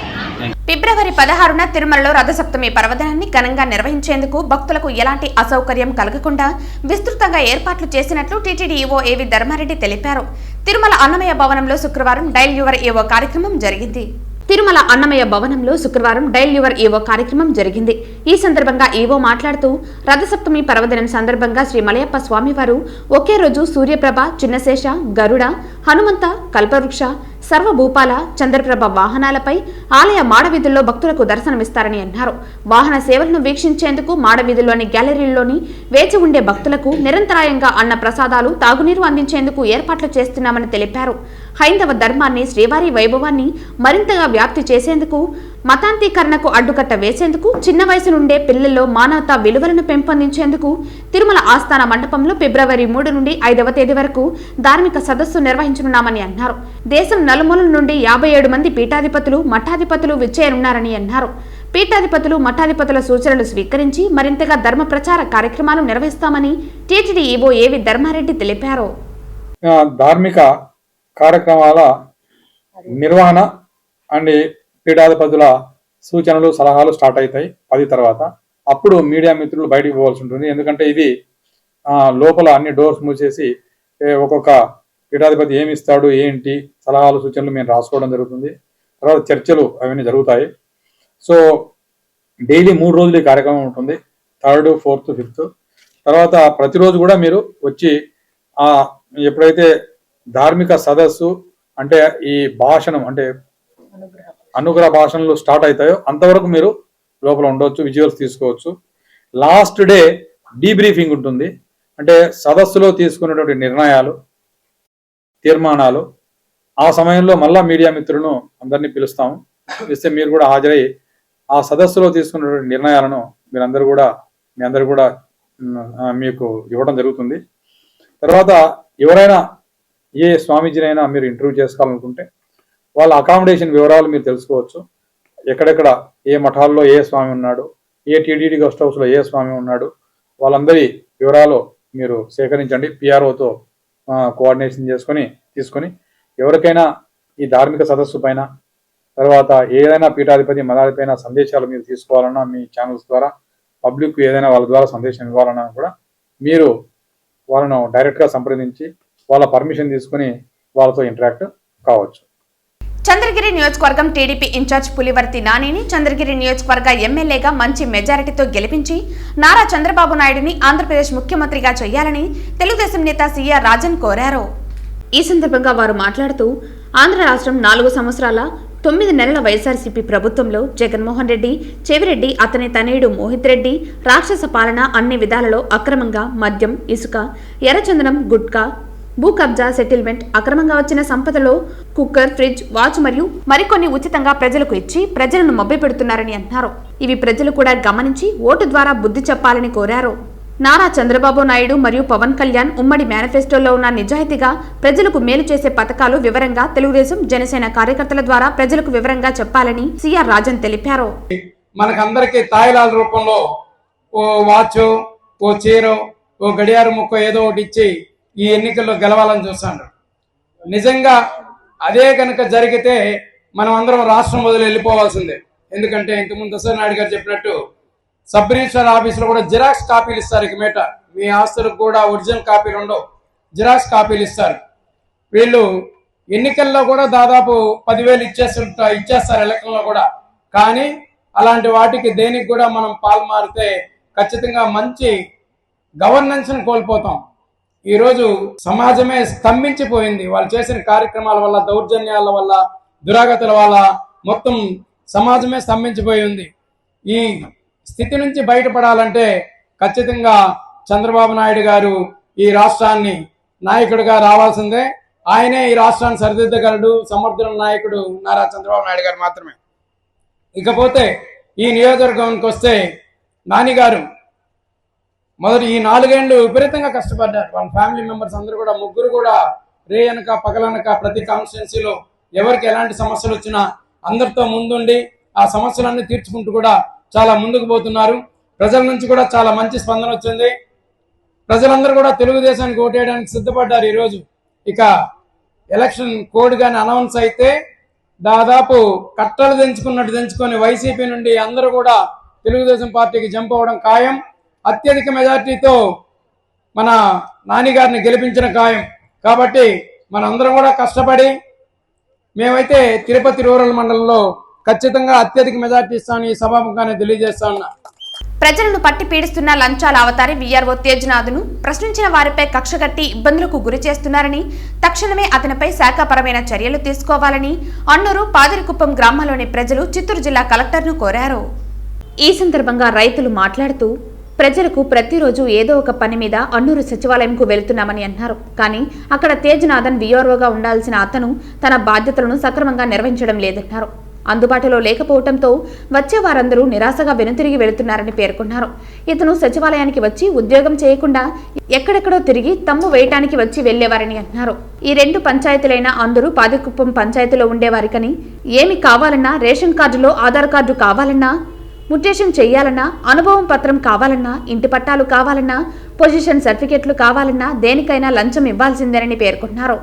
ఫిబ్రవరి 16న తిరుమలలో రథసప్తమి పర్వదినాన్ని ఘనంగా నిర్వహించేందుకు భక్తులకు ఎలాంటి అసౌకర్యం కలగకుండా విస్తృతంగా ఏర్పాట్లు చేసినట్లు టీటీడీ ఈవో ఏవి ధర్మారెడ్డి తెలిపారు. తిరుమల అన్నమయ్య భవనంలో శుక్రవారం డైల్ యువర్ ఈవో కార్యక్రమం జరిగింది. తిరుమల అన్నమయ్య భవనంలో శుక్రవారం డైల్ యువర్ ఈవో కార్యక్రమం జరిగింది. ఈ సందర్భంగా ఈవో మాట్లాడుతూ రథసప్తమి పర్వదినం సందర్భంగా శ్రీ మలయప్ప స్వామివారు ఒకే రోజు సూర్యప్రభ, చిన్నశేష, గరుడ, హనుమంత, కల్పవృక్ష, సర్వభూపాల, చంద్రప్రభ వాహనాలపై ఆలయ మాడవీధుల్లో భక్తులకు దర్శనమిస్తారని అన్నారు. వాహన సేవలను వీక్షించేందుకు మాడవీధుల్లోని గ్యాలరీల్లోని వేచి ఉండే భక్తులకు నిరంతరాయంగా అన్న ప్రసాదాలు, తాగునీరు అందించేందుకు ఏర్పాట్లు చేస్తున్నామని తెలిపారు. హైందవ ధర్మాన్ని, శ్రీవారి వైభవాన్ని మరింతగా వ్యాప్తి చేసేందుకు, మతాంతీకరణకు అడ్డుకట్ట వేసేందుకు, చిన్న వయసు నుండే పిల్లల్లో మానవతా విలువలను పెంపొందించేందుకు తిరుమల ఆస్థాన మండపంలో ఫిబ్రవరి 3 నుండి 5వ తేదీ వరకు ధార్మిక సదస్సు నిర్వహించనున్నామని అన్నారు. దేశం నలుమూలల నుండి 57 మంది పీఠాధిపతులు, మఠాధిపతులు విచ్చేయనున్నారని అన్నారు. పీఠాధిపతులు, మఠాధిపతుల సూచనలు స్వీకరించి మరింతగా ధర్మ ప్రచార కార్యక్రమాలు నిర్వహిస్తామని టీటీడీ ఈవో ఏవి ధర్మారెడ్డి తెలిపారు. ధార్మిక కార్యక్రమాల నిర్వహణ అండ్ పీఠాధిపతుల సూచనలు, సలహాలు స్టార్ట్ అవుతాయి 10 తర్వాత. అప్పుడు మీడియా మిత్రులు బయటికి పోవాల్సి ఉంటుంది. ఎందుకంటే ఇది లోపల అన్ని డోర్స్ మూసేసి ఒక్కొక్క పీఠాధిపతి ఏమి ఇస్తాడు, ఏంటి సలహాలు, సూచనలు మేము రాసుకోవడం జరుగుతుంది. తర్వాత చర్చలు అవన్నీ జరుగుతాయి. సో డైలీ 3 రోజులు ఈ కార్యక్రమం ఉంటుంది. 3rd, 4th, 5th. తర్వాత ప్రతిరోజు కూడా మీరు వచ్చి ఎప్పుడైతే ధార్మిక సదస్సు అంటే ఈ భాషణం అంటే అనుగ్రహ భాషణలు స్టార్ట్ అవుతాయో అంతవరకు మీరు లోపల ఉండవచ్చు, విజువల్స్ తీసుకోవచ్చు. లాస్ట్ డే డీబ్రీఫింగ్ ఉంటుంది. అంటే సదస్సులో తీసుకున్నటువంటి నిర్ణయాలు, తీర్మానాలు ఆ సమయంలో మళ్ళా మీడియా మిత్రులను అందరినీ పిలుస్తాము. పిలిస్తే మీరు కూడా హాజరై ఆ సదస్సులో తీసుకున్నటువంటి నిర్ణయాలను మీ అందరూ కూడా మీకు ఇవ్వడం జరుగుతుంది. తర్వాత ఎవరైనా ఏ స్వామీజీనైనా మీరు ఇంటర్వ్యూ చేసుకోవాలనుకుంటే వాళ్ళ అకామిడేషన్ వివరాలు మీరు తెలుసుకోవచ్చు. ఎక్కడెక్కడ ఏ మఠాల్లో ఏ స్వామి ఉన్నాడు, ఏ టీటీడీ గెస్ట్ హౌస్లో ఏ స్వామి ఉన్నాడు, వాళ్ళందరి వివరాలు మీరు సేకరించండి. పిఆర్ఓతో కోఆర్డినేషన్ తీసుకొని ఎవరికైనా ఈ ధార్మిక సదస్సు పైన, తర్వాత ఏదైనా పీఠాధిపతి, మఠాధిపతి సందేశాలు మీరు తీసుకోవాలన్నా మీ ఛానల్స్ ద్వారా, పబ్లిక్ ఏదైనా వాళ్ళ ద్వారా సందేశం ఇవ్వాలన్నా కూడా మీరు వాళ్ళను డైరెక్ట్గా సంప్రదించి వాళ్ళ పర్మిషన్ తీసుకుని వాళ్ళతో ఇంటరాక్ట్ కావచ్చు. చంద్రగిరి నియోజకవర్గం టీడీపీ ఇన్ఛార్జ్ పులివర్తి నానిని చంద్రగిరి నియోజకవర్గ ఎమ్మెల్యేగా మంచి మెజారిటీతో గెలిపించి నారా చంద్రబాబు నాయుడిని ఆంధ్రప్రదేశ్ ముఖ్యమంత్రిగా చేయాలని తెలుగుదేశం నేత సిఆర్ రాజన్ కోరారు. ఈ సందర్భంగా వారు మాట్లాడుతూ ఆంధ్ర రాష్ట్రం 4 సంవత్సరాల 9 నెలల వైఎస్ఆర్సీపీ ప్రభుత్వంలో జగన్మోహన్ రెడ్డి, చెవిరెడ్డి, అతని తనయుడు మోహిత్ రెడ్డి రాక్షస పాలన అన్ని విధాలలో అక్రమంగా మద్యం, ఇసుక, ఎర్రచందనం, గుట్కా, భూ కబ్జా, సెటిల్మెంట్, అక్రమంగా వచ్చిన సంపదలో కుక్కర్, ఫ్రిడ్జ్, వాచ్ మరియు మరికొన్ని ఉచితంగా ప్రజలకు ఇచ్చి ప్రజలను మభ్యపెడుతున్నారని అన్నారు. ఇవి ప్రజలు కూడా గమనించి ఓటు ద్వారా బుద్ధి చెప్పాలని కోరారు. నారా చంద్రబాబు నాయుడు మరియు పవన్ కళ్యాణ్ ఉమ్మడి మేనిఫెస్టోలో ఉన్న నిజాయితీగా ప్రజలకు మేలు చేసే పథకాలు వివరంగా తెలుగుదేశం, జనసేన కార్యకర్తల ద్వారా ప్రజలకు వివరంగా చెప్పాలని సిఆర్ రాజన్ తెలిపారు. మనకందరికి తాయిలాల రూపంలో ఓ వాచ్, ఓ చీర, ఓ గడియార ముక్క ఏదో ఒకటి ఇచ్చి ఈ ఎన్నికల్లో గెలవాలని చూస్తాడు. నిజంగా అదే కనుక జరిగితే మనం అందరం రాష్ట్రం వదిలి వెళ్ళిపోవాల్సిందే. ఎందుకంటే ఇంతకుముందు దశరథ నాయుడు గారు చెప్పినట్టు సబ్ రిజిస్టర్ ఆఫీసులో కూడా జిరాక్స్ కాపీలు ఇస్తారు. ఇక మీట మీ ఆస్తులకు కూడా ఒరిజినల్ కాపీలు ఉండవు, జిరాక్స్ కాపీలు ఇస్తారు. వీళ్ళు ఎన్నికల్లో కూడా దాదాపు 10,000 ఇచ్చేస్తారు ఎలక్షన్లో కూడా. కానీ అలాంటి వాటికి దేనికి కూడా మనం పాల్మారితే ఖచ్చితంగా మంచి గవర్నెన్స్ని కోల్పోతాం. ఈరోజు సమాజమే స్తంభించిపోయింది. వాళ్ళు చేసిన కార్యక్రమాల వల్ల, దౌర్జన్యాల వల్ల, దురాగతుల వల్ల మొత్తం సమాజమే స్తంభించిపోయి ఉంది. ఈ స్థితి నుంచి బయటపడాలంటే ఖచ్చితంగా చంద్రబాబు నాయుడు గారు ఈ రాష్ట్రాన్ని నాయకుడిగా రావాల్సిందే. ఆయనే ఈ రాష్ట్రాన్ని సరిదిద్దగలడు. సమర్థుల నాయకుడు నారా చంద్రబాబు నాయుడు గారు మాత్రమే. ఇకపోతే ఈ నియోజకవర్గానికి వస్తే నానిగారు మొదటి ఈ 4 ఏళ్ళు విపరీతంగా కష్టపడ్డారు. వాళ్ళ ఫ్యామిలీ మెంబర్స్ అందరూ కూడా, ముగ్గురు కూడా రేయనక పగలనక ప్రతి కాన్స్టిట్యున్సీలో ఎవరికి ఎలాంటి సమస్యలు వచ్చినా అందరితో ముందుండి ఆ సమస్యలన్నీ తీర్చుకుంటూ కూడా చాలా ముందుకు పోతున్నారు. ప్రజల నుంచి కూడా చాలా మంచి స్పందన వచ్చింది. ప్రజలందరూ కూడా తెలుగుదేశానికి ఓటేయడానికి సిద్ధపడ్డారు. ఈరోజు ఇక ఎలక్షన్ కోడ్ కానీ అనౌన్స్ అయితే దాదాపు కట్టలు దించుకొని వైసీపీ నుండి అందరూ కూడా తెలుగుదేశం పార్టీకి జంప్ అవ్వడం ఖాయం. అత్యధిక మెజార్టీతో మన నానిగారిని గెలిపించిన ఖాయం. కాబట్టి మనందరం కూడా కష్టపడి మేమైతే తిరుపతి రూరల్ మండలంలో ఖచ్చితంగా అత్యధిక మెజార్టీ ఇస్తామని ఈ సభాముఖంగానే తెలియజేస్తా ఉన్నా. ప్రజలను పట్టి పీడిస్తున్న లంచాల అవతారి వీఆర్ఓ తేజ్నాథ్ను ప్రశ్నించిన వారిపై కక్షగట్టి ఇబ్బందులకు గురి చేస్తున్నారని, తక్షణమే అతనిపై శాఖాపరమైన చర్యలు తీసుకోవాలని అన్నూరు పాదిరికుప్పం గ్రామాల్లోని ప్రజలు చిత్తూరు జిల్లా కలెక్టర్ను కోరారు. ఈ సందర్భంగా రైతులు మాట్లాడుతూ, ప్రజలకు ప్రతిరోజు ఏదో ఒక పని మీద అన్నూరు సచివాలయంకు వెళుతున్నామని అన్నారు. కానీ అక్కడ తేజ్నాథన్ వీఆర్ఓగా ఉండాల్సిన అతను తన బాధ్యతలను సక్రమంగా నిర్వహించడం లేదన్నారు. అందుబాటులో లేకపోవడంతో వచ్చే వారందరూ నిరాశగా వెనుతిరిగి వెళుతున్నారని పేర్కొన్నారు. ఇతను సచివాలయానికి వచ్చి ఉద్యోగం చేయకుండా ఎక్కడెక్కడో తిరిగి తమ్ము వేయటానికి వచ్చి వెళ్లేవారని అన్నారు. ఈ 2 పంచాయతీలైన అందరూ పాదికుప్పం పంచాయతీలో ఉండేవారికని, ఏమి కావాలన్నా, రేషన్ కార్డులో ఆధార్ కార్డు కావాలన్నా, ముటేషన్ చేయాలన్నా, అనుభవం పత్రం కావాలన్నా, ఇంటి పట్టాలు కావాలన్నా, పొజిషన్ సర్టిఫికెట్లు కావాలన్నా దేనికైనా లంచం ఇవ్వాల్సిందేనని పేర్కొన్నారు.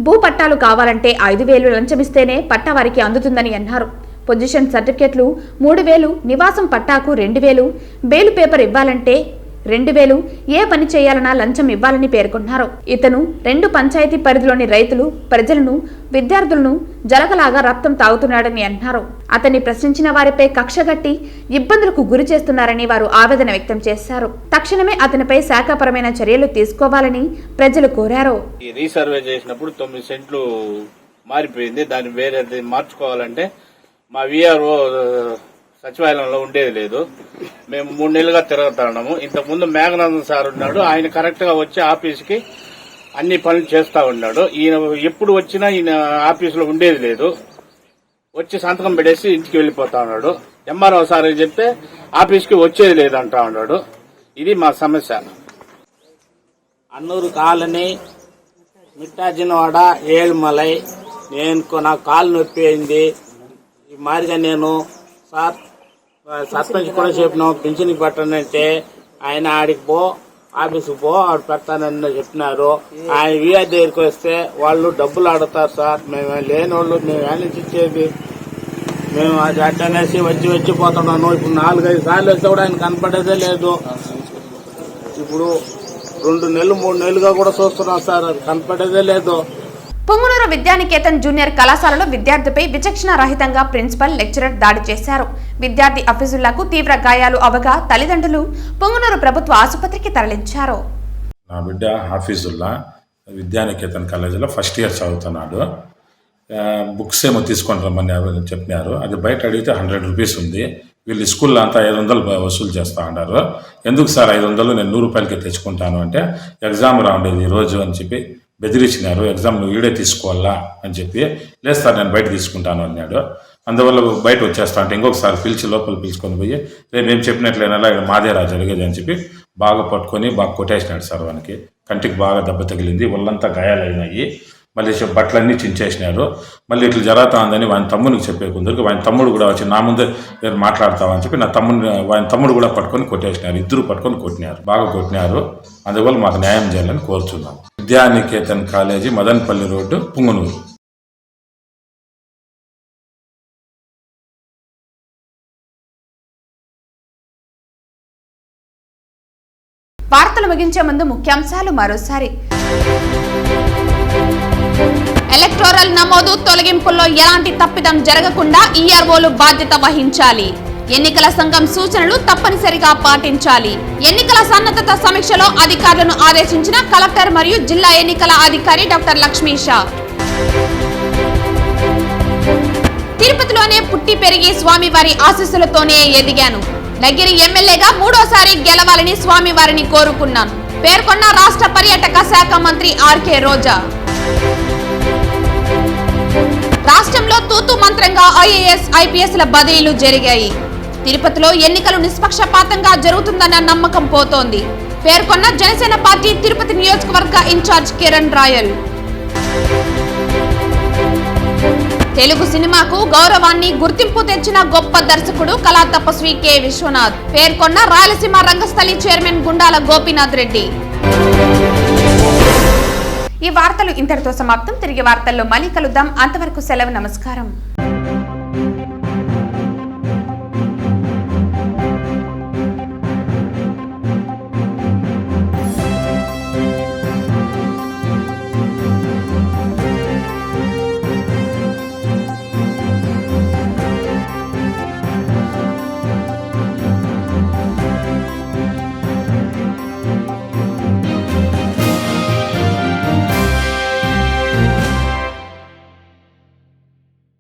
భూ పట్టాలు కావాలంటే 5,000 లంచమిస్తేనే పట్టా వారికి అందుతుందని అన్నారు. పొజిషన్ సర్టిఫికెట్లు 3,000, నివాసం పట్టాకు 2,000, బేలు పేపర్ ఇవ్వాలంటే 2,000, ఏ పని చేయాలన్నా లంచం ఇవ్వాలని పేర్కొన్నారు. ఇతను 2 పంచాయతీ పరిధిలోని రైతులు, ప్రజలను, విద్యార్థులను జలగలాగా రక్తం తాగుతున్నాడని అన్నారు. అతన్ని ప్రశ్నించిన వారిపై కక్షగట్టి ఇబ్బందులకు గురి చేస్తున్నారని వారు ఆవేదన వ్యక్తం చేశారు. తక్షణమే అతనిపై శాఖాపరమైన చర్యలు తీసుకోవాలని ప్రజలు కోరారు. ఈ రీసర్వే చేసినప్పుడు 9 సెంట్లు మారిపోయింది. దాన్ని వేరే మార్చుకోవాలంటే మా వీఆర్ఓ సచివాలయంలో ఉండేది లేదు. మేము 3 నెలలుగా తిరుగుతున్నాము. ఇంతకుముందు మేఘనాథన్ సార్ ఉన్నాడు. ఆయన కరెక్ట్ గా వచ్చి ఆఫీస్కి అన్ని పనులు చేస్తా ఉన్నాడు. ఈయన ఎప్పుడు వచ్చినా ఈయన ఆఫీసులో ఉండేది లేదు. వచ్చి సంతకం పెట్టేసి ఇంటికి వెళ్లిపోతా ఉన్నాడు. ఎంఆర్ఓ సార్ చెప్తే ఆఫీస్కి వచ్చేది లేదంటా ఉన్నాడు. ఇది మా సమస్య. అన్నూరు కాలనీ, మిట్టాజినవాడ, ఏಳ್మలై. నాకు కాలు నొప్పి అయింది. ఈ మాదిరిగా నేను సార్ సర్పంచ్ కూడా చెప్పినాం పింఛన్ పట్టనంటే ఆయన ఆడికి పో, ఆఫీస్కి పో, ఆడు పెడతానని చెప్పినారు. ఆయన వీఆర్ దగ్గరికి వస్తే వాళ్ళు డబ్బులు అడుగుతారు. సార్ మేము లేని వాళ్ళు మేము యానించి ఇచ్చేది, మేము అది అట్టనేసి వచ్చిపోతున్నాను. ఇప్పుడు 4-5 సార్లు వస్తే కూడా ఆయన కనపడేదే లేదు. ఇప్పుడు 2 నెలలు 3 నెలలుగా కూడా చూస్తున్నాం సార్, అది కనపడేదే లేదు. పొంగునూరు విద్యానికేతన్ జూనియర్ కళాశాలలో విద్యార్థిపై విచక్షణ రహితంగా ప్రిన్సిపల్, లెక్చరర్ దాడి చేశారు. విద్యార్థి అఫీజుల్లాకు తీవ్ర గాయాలు అవగా తల్లిదండ్రులు పొంగునూరు ప్రభుత్వ ఆసుపత్రికి తరలించారు. నా బిడ్డ హాఫీజుల్లా విద్యానికేతన్ కాలేజీలో ఫస్ట్ ఇయర్ చదువుతున్నాడు. బుక్స్ ఏమో తీసుకొని రమ్మని చెప్పినారు. అది బయట అడిగితే 100 రూపీస్ ఉంది. వీళ్ళు స్కూల్లో అంతా 500 వసూలు చేస్తూ ఉన్నారు. ఎందుకు సార్ 500 నేను 100 రూపాయలకే తెచ్చుకుంటాను అంటే, ఎగ్జామ్ రాండేది ఈరోజు అని చెప్పి బెదిరించినారు. ఎగ్జామ్ నువ్వు ఈడే తీసుకోవాలా అని చెప్పి, లేదు సార్ నేను బయట తీసుకుంటాను అన్నాడు. అందువల్ల బయట వచ్చేస్తా అంటే ఇంకొకసారి లోపల పిలుచుకొని పోయి, రేపు మేము చెప్పినట్లేనలా ఇక్కడ మాదే రాజు అడిగేది అని చెప్పి బాగా పట్టుకొని బాగా కొట్టేసినాడు సార్. వానికి కంటికి బాగా దెబ్బ తగిలింది, ఒళ్ళంతా గాయాలైనాయి. మళ్ళీ బట్టలన్నీ చించేసినారు. మళ్ళీ ఇట్లా జరుగుతా ఉందని వాని తమ్మునికి చెప్పే కొందరికి వాని తమ్ముడు కూడా వచ్చి నా ముందే నేను మాట్లాడతామని చెప్పి వాని తమ్ముడు కూడా పట్టుకొని కొట్టేసినారు. 2 పట్టుకొని కొట్టినారు, బాగా కొట్టినారు. అందువల్ల మాకు న్యాయం చేయాలని కోరుతున్నాం. Vidyanikethan college, Madanapalli road, Punganur. వార్తలు ముగించే ముందు ముఖ్యాంశాలు మరోసారి. ఎలక్టోరల్ నమోదు తొలగింపుల్లో ఎలాంటి తప్పిదం జరగకుండా ఈఆర్ఓలు బాధ్యత వహించాలి. ఎన్నికల సంఘం సూచనలు తప్పనిసరిగా పాటించాలి. ఎన్నికల సన్నద్ధత సమీక్షలో అధికారులను ఆదేశించిన కలెక్టర్ మరియు జిల్లా ఎన్నికల అధికారి డాక్టర్ లక్ష్మీషా. తిరుపతిలోనే పుట్టి పెరిగి స్వామివారి ఆశీస్సులతోనే ఎదిగాను. నగిరి ఎమ్మెల్యేగా 3వ సారి గెలవాలని స్వామివారిని కోరుకున్నాను పేర్కొన్న రాష్ట్ర పర్యాటక శాఖ మంత్రి ఆర్కే రోజా. రాష్ట్రంలో తూతు మంత్రంగా ఐఏఎస్, ఐపీఎస్ల బదిలీలు జరిగాయి. తిరుపతిలో ఎన్నికలు నిష్పక్షపాతంగా జరుగుతుందన్న నమ్మకం పోతోంది పేర్కొన్న జనసేన పార్టీ తిరుపతి నియోజకవర్గ ఇన్ఛార్జ్ కిరణ్ రాయల్. తెలుగు సినిమాకు గౌరవాన్ని, గుర్తింపు తెచ్చిన గొప్ప దర్శకుడు కళా తపస్వి కె విశ్వనాథ్ పేర్కొన్న రాయలసీమ రంగస్థలి చైర్మన్ గుండాల గోపీనాథ్ రెడ్డి. ఈ వార్తలు ఇంతటితో సమాప్తం. తిరిగి వార్తల్లో మళ్ళీ కలుద్దాం. అంతవరకు సెలవు. నమస్కారం.